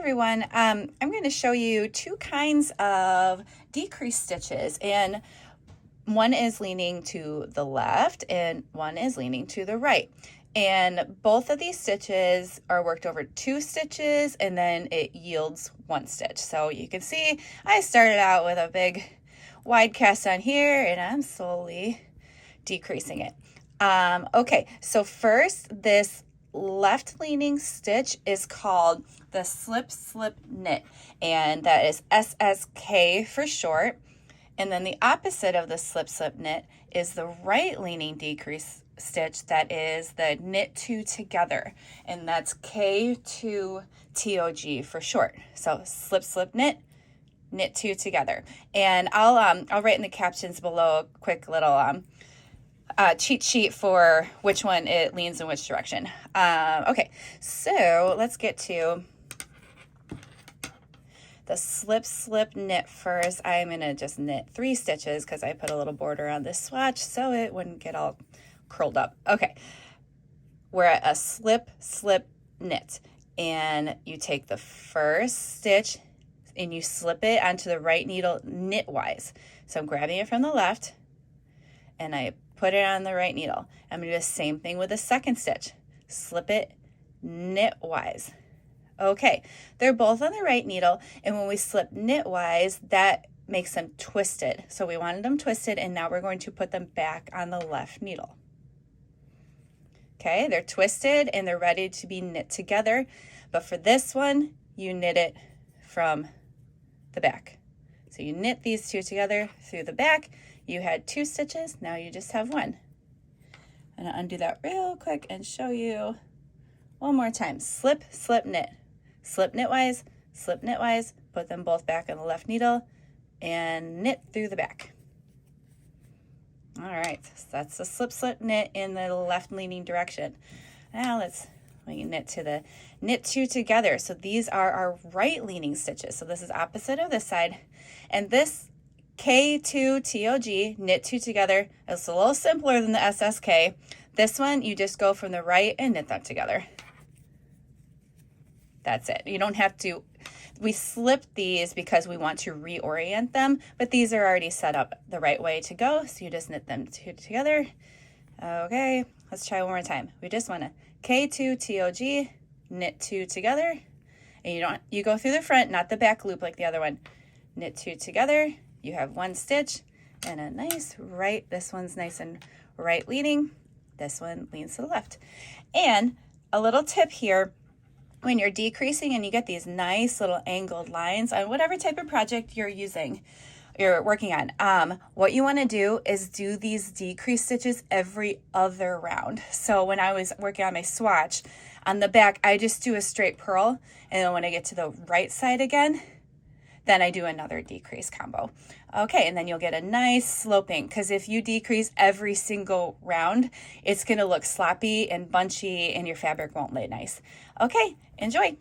everyone. I'm going to show you two kinds of decrease stitches, and one is leaning to the left and one is leaning to the right. And both of these stitches are worked over 2 stitches and then it yields 1 stitch. So you can see I started out with a big wide cast on here and I'm slowly decreasing it. Okay, so first this left leaning stitch is called the slip knit, and that is SSK for short. And then the opposite of the slip knit is the right leaning decrease stitch, that is the knit 2 together, and that's k2tog for short. So slip knit, knit 2 together. And I'll write in the captions below a quick little cheat sheet for which one it leans in which direction. Okay, so let's get to the slip knit first. I'm gonna just knit 3 stitches because I put a little border on this swatch so it wouldn't get all curled up. Okay, we're at a slip knit, and you take the first stitch and you slip it onto the right needle knitwise. So I'm grabbing it from the left and I put it on the right needle. I'm gonna do the same thing with the second stitch. Slip it knitwise. Okay, they're both on the right needle, and when we slip knitwise, that makes them twisted. So we wanted them twisted, and now we're going to put them back on the left needle. Okay, they're twisted and they're ready to be knit together, but for this one, you knit it from the back. So you knit these 2 together through the back. You had 2 stitches, now you just have 1. I'm gonna undo that real quick and show you one more time. Slip knit. Slip knitwise, put them both back on the left needle and knit through the back. All right, so that's the slip knit in the left leaning direction. Now we can knit to the knit 2 together. So these are our right leaning stitches. So this is opposite of this side, and this k2tog, knit 2 together, is a little simpler than the SSK. This one, you just go from the right and knit them together. That's it. You don't have to, we slipped these because we want to reorient them, but these are already set up the right way to go. So you just knit them 2 together. Okay, let's try one more time. We just want to k2tog, knit 2 together. And you go through the front, not the back loop like the other one. Knit 2 together. You have 1 stitch and a nice right. This one's nice and right leaning. This one leans to the left. And a little tip here, when you're decreasing and you get these nice little angled lines on whatever type of project you're working on, what you want to do is do these decrease stitches every other round. So when I was working on my swatch, on the back, I just do a straight purl, and then when I get to the right side again, then I do another decrease combo. Okay, and then you'll get a nice sloping, because if you decrease every single round, it's gonna look sloppy and bunchy and your fabric won't lay nice. Okay, enjoy.